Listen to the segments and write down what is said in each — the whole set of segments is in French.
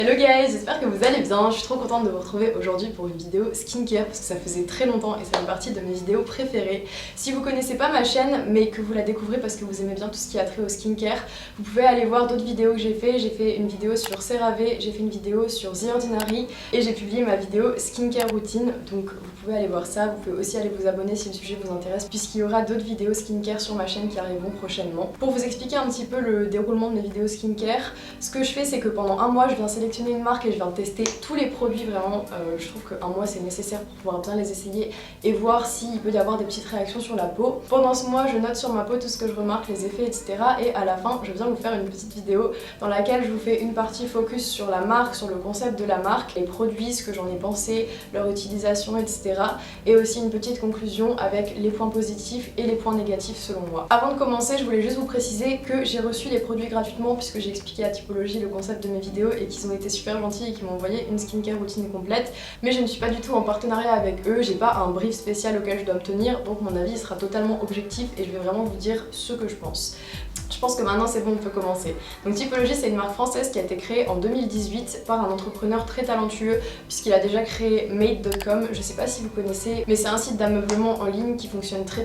Hello guys, j'espère que vous allez bien. Je suis trop contente de vous retrouver aujourd'hui pour une vidéo skincare parce que ça faisait très longtemps et ça fait partie de mes vidéos préférées. Si vous connaissez pas ma chaîne mais que vous la découvrez parce que vous aimez bien tout ce qui a trait au skincare, vous pouvez aller voir d'autres vidéos que j'ai fait. J'ai fait une vidéo sur CeraVe, j'ai fait une vidéo sur The Ordinary et j'ai publié ma vidéo skincare routine. Donc vous pouvez aller voir ça. Vous pouvez aussi aller vous abonner si le sujet vous intéresse puisqu'il y aura d'autres vidéos skincare sur ma chaîne qui arriveront prochainement. Pour vous expliquer un petit peu le déroulement de mes vidéos skincare, ce que je fais c'est que pendant un mois je viens sélectionner une marque et je viens tester tous les produits vraiment. Je trouve qu'un mois c'est nécessaire pour pouvoir bien les essayer et voir s'il peut y avoir des petites réactions sur la peau. Pendant ce mois je note sur ma peau tout ce que je remarque, les effets etc. Et à la fin je viens vous faire une petite vidéo dans laquelle je vous fais une partie focus sur la marque, sur le concept de la marque, les produits, ce que j'en ai pensé, leur utilisation etc. Et aussi une petite conclusion avec les points positifs et les points négatifs selon moi. Avant de commencer je voulais juste vous préciser que j'ai reçu les produits gratuitement puisque j'ai expliqué à Typologie le concept de mes vidéos et qu'ils ont été super gentils et qui m'ont envoyé une skincare routine complète, mais je ne suis pas du tout en partenariat avec eux, j'ai pas un brief spécial auquel je dois me tenir, donc mon avis sera totalement objectif et je vais vraiment vous dire ce que je pense. Je pense que maintenant c'est bon, on peut commencer. Donc Typologie c'est une marque française qui a été créée en 2018 par un entrepreneur très talentueux puisqu'il a déjà créé Made.com, je sais pas si vous connaissez, mais c'est un site d'ameublement en ligne qui fonctionne très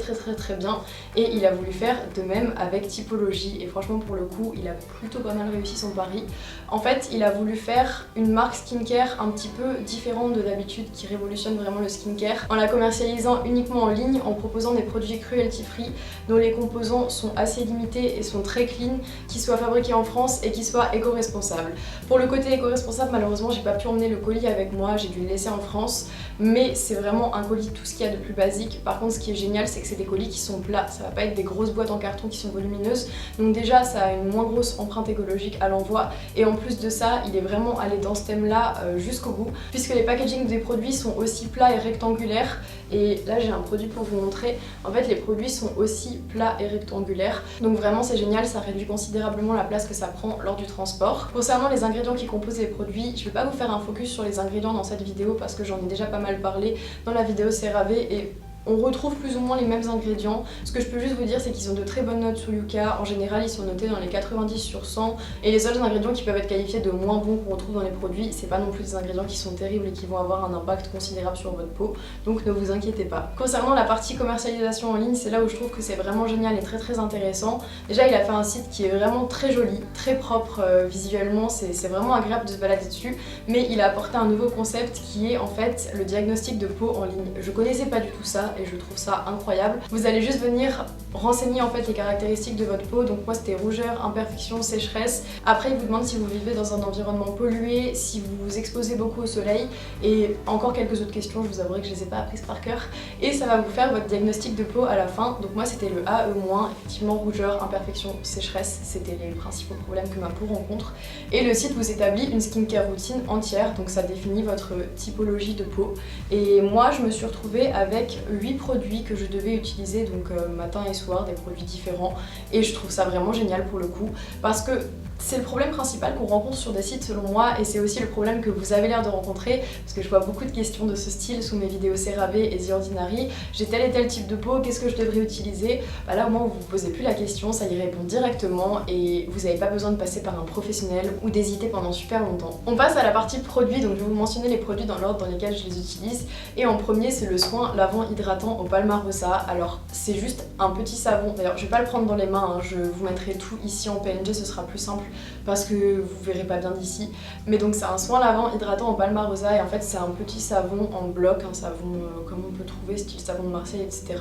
bien et il a voulu faire de même avec Typologie et franchement pour le coup il a plutôt pas mal réussi son pari. En fait il a voulu faire une marque skincare un petit peu différente de d'habitude qui révolutionne vraiment le skincare en la commercialisant uniquement en ligne, en proposant des produits cruelty free dont les composants sont assez limités et sont très clean, qui soient fabriqués en France et qui soient éco-responsables. Pour le côté éco-responsable, malheureusement j'ai pas pu emmener le colis avec moi, j'ai dû le laisser en France, mais c'est vraiment un colis tout ce qu'il y a de plus basique. Par contre ce qui est génial c'est que c'est des colis qui sont plats, ça va pas être des grosses boîtes en carton qui sont volumineuses, donc déjà ça a une moins grosse empreinte écologique à l'envoi et en plus de ça il est vraiment allé dans ce thème là jusqu'au bout puisque les packagings des produits sont aussi plats et rectangulaires. Et là j'ai un produit pour vous montrer, en fait les produits sont aussi plats et rectangulaires, donc vraiment c'est génial, ça réduit considérablement la place que ça prend lors du transport. Concernant les ingrédients qui composent les produits, je vais pas vous faire un focus sur les ingrédients dans cette vidéo parce que j'en ai déjà pas mal parlé dans la vidéo CeraVe et on retrouve plus ou moins les mêmes ingrédients. Ce que je peux juste vous dire c'est qu'ils ont de très bonnes notes sur Yuka. En général ils sont notés dans les 90 sur 100 et les seuls ingrédients qui peuvent être qualifiés de moins bons qu'on retrouve dans les produits, c'est pas non plus des ingrédients qui sont terribles et qui vont avoir un impact considérable sur votre peau, donc ne vous inquiétez pas. Concernant la partie commercialisation en ligne, c'est là où je trouve que c'est vraiment génial et très intéressant. Déjà il a fait un site qui est vraiment très joli, très propre visuellement, c'est vraiment agréable de se balader dessus, mais il a apporté un nouveau concept qui est en fait le diagnostic de peau en ligne. Je connaissais pas du tout ça et je trouve ça incroyable. Vous allez juste venir renseigner en fait les caractéristiques de votre peau, donc moi c'était rougeur, imperfection, sécheresse. Après il vous demande si vous vivez dans un environnement pollué, si vous vous exposez beaucoup au soleil et encore quelques autres questions, je vous avouerai que je les ai pas apprises par cœur. Et ça va vous faire votre diagnostic de peau à la fin. Donc moi c'était le AE-, effectivement rougeur, imperfection, sécheresse, c'était les principaux problèmes que ma peau rencontre. Et le site vous établit une skincare routine entière, donc ça définit votre typologie de peau. Et moi je me suis retrouvée avec 8 produits que je devais utiliser donc matin et soir, des produits différents, et je trouve ça vraiment génial pour le coup parce que c'est le problème principal qu'on rencontre sur des sites selon moi et c'est aussi le problème que vous avez l'air de rencontrer parce que je vois beaucoup de questions de ce style sous mes vidéos CeraVe et The Ordinary. J'ai tel et tel type de peau, qu'est-ce que je devrais utiliser? Bah là au moins vous vous posez plus la question, ça y répond directement et vous n'avez pas besoin de passer par un professionnel ou d'hésiter pendant super longtemps. On passe à la partie produits, donc je vais vous mentionner les produits dans l'ordre dans lesquels je les utilise et en premier c'est le soin lavant hydratant au Palmarosa. Alors c'est juste un petit savon, d'ailleurs je vais pas le prendre dans les mains, hein. Je vous mettrai tout ici en PNG, ce sera plus simple parce que vous verrez pas bien d'ici, mais donc c'est un soin lavant hydratant au Palmarosa et en fait c'est un petit savon en bloc, un savon comme on peut trouver style savon de Marseille etc,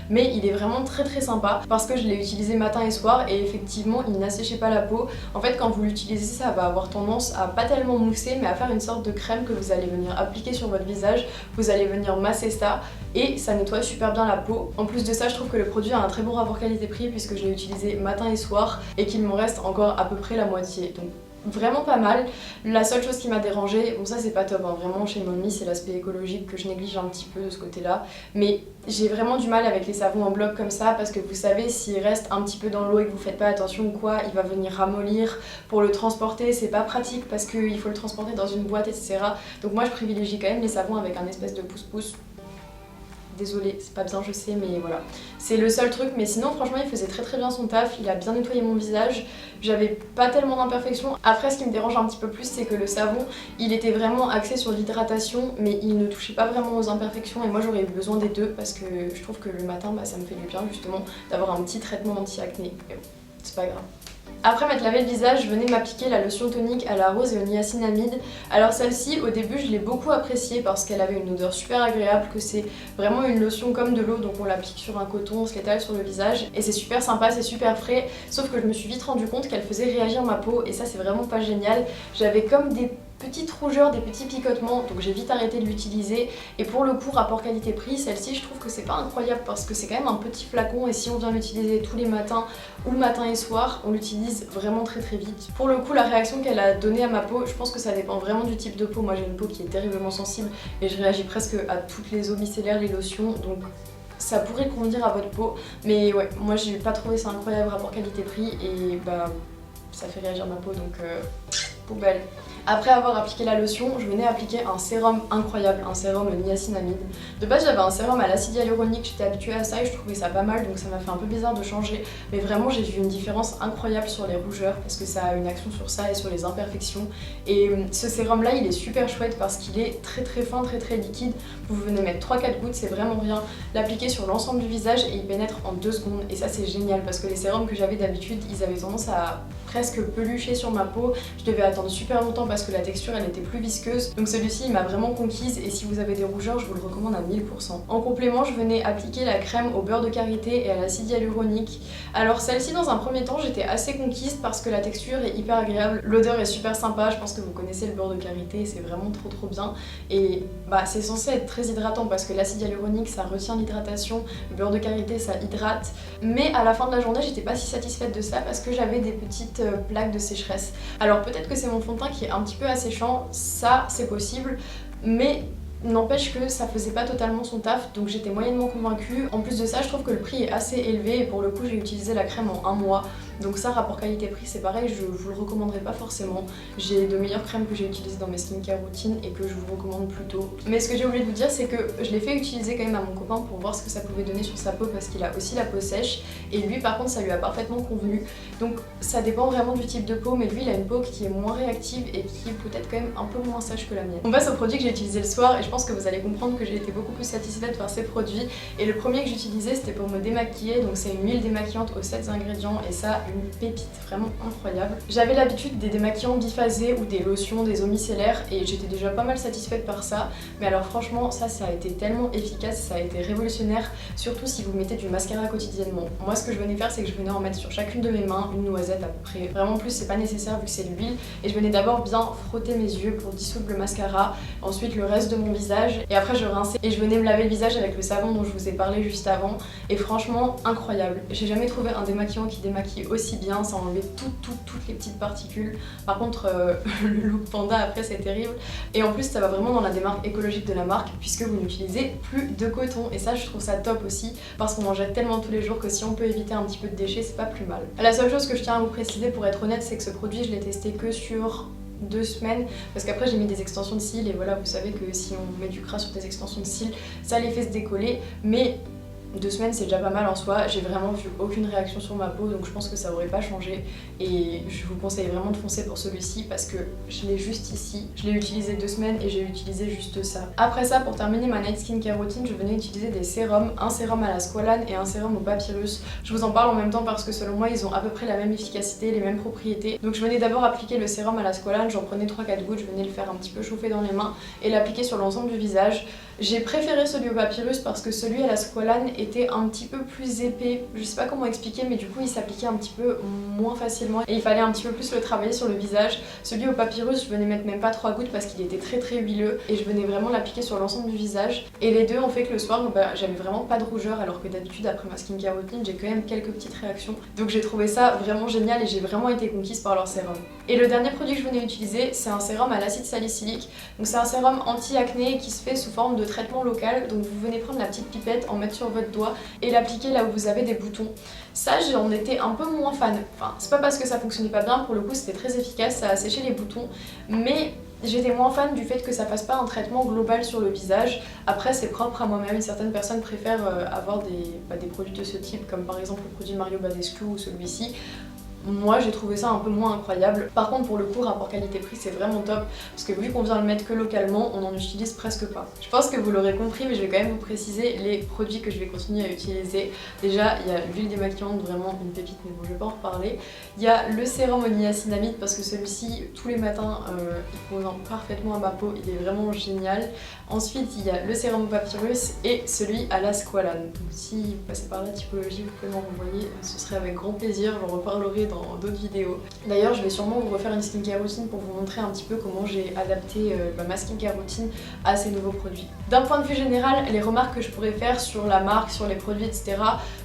mais il est vraiment très sympa parce que je l'ai utilisé matin et soir et effectivement il n'asséchait pas la peau. En fait quand vous l'utilisez ça va avoir tendance à pas tellement mousser mais à faire une sorte de crème que vous allez venir appliquer sur votre visage, vous allez venir masser ça et ça nettoie super bien la peau. En plus de ça je trouve que le produit a un très bon rapport qualité-prix puisque je l'ai utilisé matin et soir et qu'il m'en reste encore à peu près la moitié, donc vraiment pas mal. La seule chose qui m'a dérangée, bon ça c'est pas top hein, vraiment chez Mommy c'est l'aspect écologique que je néglige un petit peu de ce côté là, mais j'ai vraiment du mal avec les savons en bloc comme ça parce que vous savez s'il reste un petit peu dans l'eau et que vous faites pas attention ou quoi, il va venir ramollir. Pour le transporter c'est pas pratique parce qu'il faut le transporter dans une boîte etc, donc moi je privilégie quand même les savons avec un espèce de pouce-pouce désolée, c'est pas bien je sais mais voilà. C'est le seul truc, mais sinon franchement il faisait très bien son taf, il a bien nettoyé mon visage, j'avais pas tellement d'imperfections. Après ce qui me dérange un petit peu plus c'est que le savon il était vraiment axé sur l'hydratation mais il ne touchait pas vraiment aux imperfections et moi j'aurais eu besoin des deux parce que je trouve que le matin ça me fait du bien justement d'avoir un petit traitement anti-acné. Mais bon, c'est pas grave. Après m'être lavé le visage, je venais m'appliquer la lotion tonique à la rose et au niacinamide. Alors celle-ci, au début, je l'ai beaucoup appréciée parce qu'elle avait une odeur super agréable, que c'est vraiment une lotion comme de l'eau, donc on l'applique sur un coton, on se l'étale sur le visage. Et c'est super sympa, c'est super frais, sauf que je me suis vite rendu compte qu'elle faisait réagir ma peau et ça c'est vraiment pas génial. J'avais comme des petites rougeurs, des petits picotements, donc j'ai vite arrêté de l'utiliser. Et pour le coup, rapport qualité-prix, celle-ci je trouve que c'est pas incroyable parce que c'est quand même un petit flacon et si on vient l'utiliser tous les matins ou matin et soir, on l'utilise vraiment très vite. Pour le coup, la réaction qu'elle a donnée à ma peau, je pense que ça dépend vraiment du type de peau. Moi j'ai une peau qui est terriblement sensible et je réagis presque à toutes les eaux micellaires, les lotions, donc ça pourrait convenir à votre peau. Mais ouais, moi j'ai pas trouvé ça incroyable rapport qualité-prix et bah ça fait réagir ma peau donc poubelle. Après avoir appliqué la lotion, je venais appliquer un sérum incroyable, un sérum niacinamide. De base j'avais un sérum à l'acide hyaluronique, j'étais habituée à ça et je trouvais ça pas mal donc ça m'a fait un peu bizarre de changer. Mais vraiment j'ai vu une différence incroyable sur les rougeurs parce que ça a une action sur ça et sur les imperfections. Et ce sérum là il est super chouette parce qu'il est très fin, très liquide. Vous venez mettre 3-4 gouttes, c'est vraiment rien. L'appliquer sur l'ensemble du visage et il pénètre en 2 secondes et ça c'est génial parce que les sérums que j'avais d'habitude ils avaient tendance à presque pelucher sur ma peau. Je devais attendre super longtemps parce que la texture elle était plus visqueuse. Donc celui-ci il m'a vraiment conquise et si vous avez des rougeurs je vous le recommande à 1000%. En complément je venais appliquer la crème au beurre de karité et à l'acide hyaluronique. Alors celle-ci dans un premier temps j'étais assez conquise parce que la texture est hyper agréable. L'odeur est super sympa, je pense que vous connaissez le beurre de karité, c'est vraiment trop bien. Et bah c'est censé être très hydratant parce que l'acide hyaluronique ça retient l'hydratation, le beurre de karité ça hydrate. Mais à la fin de la journée j'étais pas si satisfaite de ça parce que j'avais des petites plaques de sécheresse. Alors peut-être que c'est mon fond de teint qui est un petit peu asséchant, ça c'est possible, mais n'empêche que ça faisait pas totalement son taf donc j'étais moyennement convaincue. En plus de ça je trouve que le prix est assez élevé et pour le coup j'ai utilisé la crème en 1 mois. Donc ça, rapport qualité-prix, c'est pareil, je vous le recommanderais pas forcément. J'ai de meilleures crèmes que j'ai utilisées dans mes skincare routines et que je vous recommande plutôt. Mais ce que j'ai oublié de vous dire, c'est que je l'ai fait utiliser quand même à mon copain pour voir ce que ça pouvait donner sur sa peau parce qu'il a aussi la peau sèche. Et lui, par contre, ça lui a parfaitement convenu. Donc ça dépend vraiment du type de peau, mais lui, il a une peau qui est moins réactive et qui est peut-être quand même un peu moins sèche que la mienne. On passe au produit que j'ai utilisé le soir et je pense que vous allez comprendre que j'ai été beaucoup plus satisfaite par ces produits. Et le premier que j'utilisais, c'était pour me démaquiller. Donc c'est une huile démaquillante aux 7 ingrédients et ça, une pépite vraiment incroyable. J'avais l'habitude des démaquillants biphasés ou des lotions, des eaux micellaires et j'étais déjà pas mal satisfaite par ça. Mais alors franchement ça a été tellement efficace, ça a été révolutionnaire, surtout si vous mettez du mascara quotidiennement. Moi ce que je venais faire c'est que je venais en mettre sur chacune de mes mains, une noisette à peu près. Vraiment plus c'est pas nécessaire vu que c'est l'huile. Et je venais d'abord bien frotter mes yeux pour dissoudre le mascara, ensuite le reste de mon visage et après je rinçais et je venais me laver le visage avec le savon dont je vous ai parlé juste avant. Et franchement incroyable. J'ai jamais trouvé un démaquillant qui démaquille aussi bien. Ça enlevait toutes les petites particules. Par contre le look panda après c'est terrible et en plus ça va vraiment dans la démarche écologique de la marque puisque vous n'utilisez plus de coton et ça je trouve ça top aussi parce qu'on en jette tellement tous les jours que si on peut éviter un petit peu de déchets c'est pas plus mal. La seule chose que je tiens à vous préciser pour être honnête c'est que ce produit je l'ai testé que sur 2 semaines parce qu'après j'ai mis des extensions de cils et voilà vous savez que si on met du gras sur des extensions de cils ça les fait se décoller mais 2 semaines c'est déjà pas mal en soi, j'ai vraiment vu aucune réaction sur ma peau donc je pense que ça aurait pas changé et je vous conseille vraiment de foncer pour celui-ci parce que je l'ai juste ici, je l'ai utilisé 2 semaines et j'ai utilisé juste ça. Après ça pour terminer ma night skincare routine je venais utiliser des sérums, un sérum à la squalane et un sérum au papyrus. Je vous en parle en même temps parce que selon moi ils ont à peu près la même efficacité, les mêmes propriétés. Donc je venais d'abord appliquer le sérum à la squalane, j'en prenais 3-4 gouttes, je venais le faire un petit peu chauffer dans les mains et l'appliquer sur l'ensemble du visage. J'ai préféré celui au papyrus parce que celui à la squalane était un petit peu plus épais, je sais pas comment expliquer mais du coup il s'appliquait un petit peu moins facilement et il fallait un petit peu plus le travailler sur le visage. Celui au papyrus je venais mettre même pas 3 gouttes parce qu'il était très huileux et je venais vraiment l'appliquer sur l'ensemble du visage et les deux ont fait que le soir j'avais vraiment pas de rougeur alors que d'habitude après ma skincare routine j'ai quand même quelques petites réactions donc j'ai trouvé ça vraiment génial et j'ai vraiment été conquise par leur sérum. Et le dernier produit que je venais utiliser c'est un sérum à l'acide salicylique, donc c'est un sérum anti-acné qui se fait sous forme de traitement local, donc vous venez prendre la petite pipette, en mettre sur votre doigt et l'appliquer là où vous avez des boutons. Ça j'en étais un peu moins fan, enfin c'est pas parce que ça fonctionnait pas bien, pour le coup c'était très efficace, ça a séché les boutons, mais J'étais moins fan du fait que ça fasse pas un traitement global sur le visage. Après c'est propre à moi-même, certaines personnes préfèrent avoir des produits de ce type, comme par exemple le produit Mario Badescu ou celui-ci. Moi j'ai trouvé ça un peu moins incroyable. Par contre pour le coup rapport qualité-prix c'est vraiment top parce que vu qu'on vient le mettre que localement on en utilise presque pas. Je pense que vous l'aurez compris mais je vais quand même vous préciser les produits que je vais continuer à utiliser. Déjà il y a l'huile démaquillante, vraiment une pépite mais bon je vais pas en reparler. Il y a le sérum au niacinamide parce que celui-ci tous les matins il convient parfaitement à ma peau, il est vraiment génial. Ensuite il y a le sérum au papyrus et celui à la squalane. Donc si vous passez par la typologie vous pouvez m'en renvoyer, ce serait avec grand plaisir, j'en reparlerai dans d'autres vidéos. D'ailleurs je vais sûrement vous refaire une skincare routine pour vous montrer un petit peu comment j'ai adapté ma skincare routine à ces nouveaux produits. D'un point de vue général, les remarques que je pourrais faire sur la marque, sur les produits etc,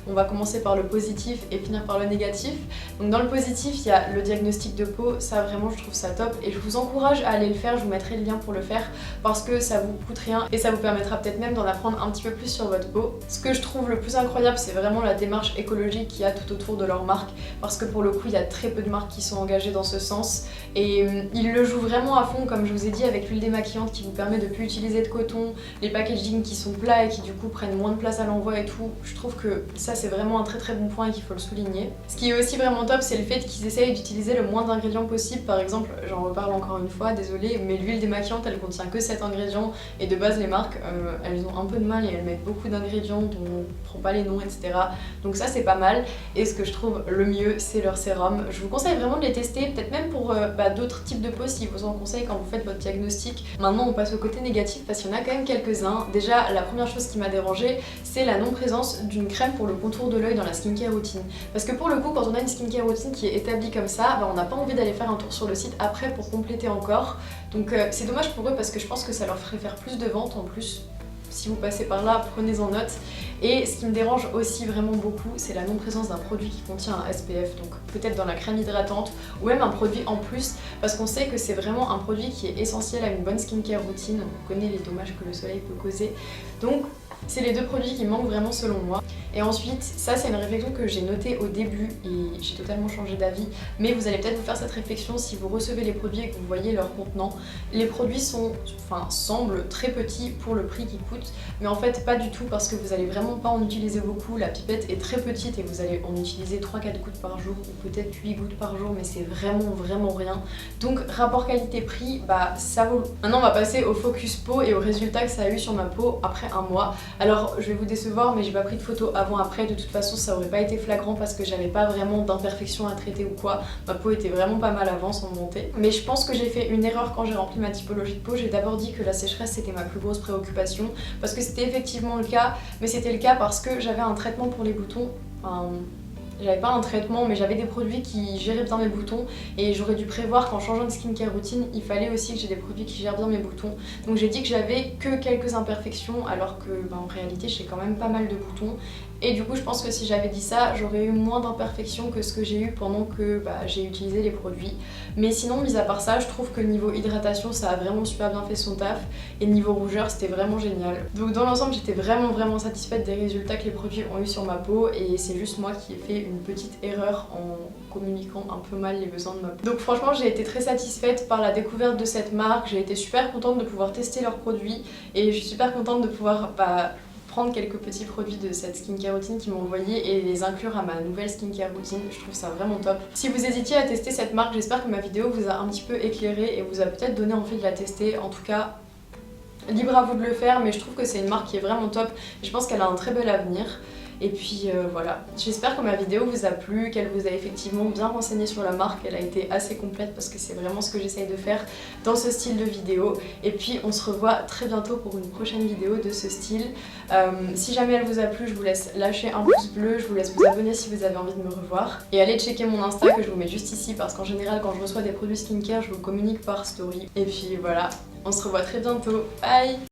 on va commencer par le positif et finir par le négatif. Donc dans le positif il y a le diagnostic de peau, ça vraiment je trouve ça top et je vous encourage à aller le faire, je vous mettrai le lien pour le faire parce que ça vous coûte rien et ça vous permettra peut-être même d'en apprendre un petit peu plus sur votre peau. Ce que je trouve le plus incroyable c'est vraiment la démarche écologique qu'il y a tout autour de leur marque parce que pour le coup il y a très peu de marques qui sont engagées dans ce sens et ils le jouent vraiment à fond comme je vous ai dit avec l'huile démaquillante qui vous permet de plus utiliser de coton, les packaging qui sont plats et qui du coup prennent moins de place à l'envoi et tout. Je trouve que ça c'est vraiment un très bon point et qu'il faut le souligner. Ce qui est aussi vraiment top c'est le fait qu'ils essayent d'utiliser le moins d'ingrédients possible. Par exemple, j'en reparle encore une fois, désolée, mais l'huile démaquillante elle contient que 7 ingrédients et de base les marques elles ont un peu de mal et elles mettent beaucoup d'ingrédients dont on ne prend pas les noms etc. Donc ça c'est pas mal et ce que je trouve le mieux c'est leur sérum. Je vous conseille vraiment de les tester, peut-être même pour d'autres types de peau si vous en conseillez quand vous faites votre diagnostic. Maintenant on passe au côté négatif parce qu'il y en a quand même quelques-uns. Déjà la première chose qui m'a dérangée c'est la non-présence d'une crème pour le contour de l'œil dans la skincare routine. Parce que pour le coup quand on a une skincare routine qui est établie comme ça, on n'a pas envie d'aller faire un tour sur le site après pour compléter encore. Donc c'est dommage pour eux parce que je pense que ça leur ferait faire plus de ventes en plus. Si vous passez par là, prenez-en note. Et ce qui me dérange aussi vraiment beaucoup, c'est la non-présence d'un produit qui contient un SPF, donc peut-être dans la crème hydratante ou même un produit en plus, parce qu'on sait que c'est vraiment un produit qui est essentiel à une bonne skincare routine. On connaît les dommages que le soleil peut causer. Donc c'est les deux produits qui manquent vraiment selon moi. Et ensuite, ça c'est une réflexion que j'ai notée au début et j'ai totalement changé d'avis, mais vous allez peut-être vous faire cette réflexion si vous recevez les produits et que vous voyez leur contenant. Les produits semblent très petits pour le prix qu'ils coûtent, mais en fait pas du tout parce que vous allez vraiment pas en utiliser beaucoup. La pipette est très petite et vous allez en utiliser 3-4 gouttes par jour ou peut-être 8 gouttes par jour, mais c'est vraiment rien. Donc rapport qualité-prix, ça vaut. Maintenant on va passer au focus peau et aux résultats que ça a eu sur ma peau après un mois. Alors je vais vous décevoir mais j'ai pas pris de photos avant-après, de toute façon ça aurait pas été flagrant parce que j'avais pas vraiment d'imperfections à traiter ou quoi. Ma peau était vraiment pas mal avant sans monter. Mais je pense que j'ai fait une erreur quand j'ai rempli ma typologie de peau. J'ai d'abord dit que la sécheresse c'était ma plus grosse préoccupation parce que c'était effectivement le cas, mais c'était le cas parce que j'avais un traitement pour les boutons. J'avais pas un traitement mais j'avais des produits qui géraient bien mes boutons et j'aurais dû prévoir qu'en changeant de skincare routine il fallait aussi que j'ai des produits qui gèrent bien mes boutons. Donc j'ai dit que j'avais que quelques imperfections alors que en réalité j'ai quand même pas mal de boutons. Et du coup je pense que si j'avais dit ça j'aurais eu moins d'imperfections que ce que j'ai eu pendant que j'ai utilisé les produits. Mais sinon mis à part ça je trouve que niveau hydratation ça a vraiment super bien fait son taf et niveau rougeur c'était vraiment génial. Donc dans l'ensemble j'étais vraiment satisfaite des résultats que les produits ont eu sur ma peau et c'est juste moi qui ai fait une petite erreur en communiquant un peu mal les besoins de ma peau. Donc franchement j'ai été très satisfaite par la découverte de cette marque, j'ai été super contente de pouvoir tester leurs produits et je suis super contente de pouvoir prendre quelques petits produits de cette skincare routine qu'ils m'ont envoyé et les inclure à ma nouvelle skincare routine. Je trouve ça vraiment top. Si vous hésitiez à tester cette marque, j'espère que ma vidéo vous a un petit peu éclairé et vous a peut-être donné envie de la tester. En tout cas, libre à vous de le faire, mais je trouve que c'est une marque qui est vraiment top et je pense qu'elle a un très bel avenir. Et puis voilà, j'espère que ma vidéo vous a plu, qu'elle vous a effectivement bien renseigné sur la marque, elle a été assez complète parce que c'est vraiment ce que j'essaye de faire dans ce style de vidéo. Et puis on se revoit très bientôt pour une prochaine vidéo de ce style. Si jamais elle vous a plu, je vous laisse lâcher un pouce bleu, je vous laisse vous abonner si vous avez envie de me revoir. Et allez checker mon Insta que je vous mets juste ici parce qu'en général quand je reçois des produits skincare, je vous communique par story. Et puis voilà, on se revoit très bientôt, bye!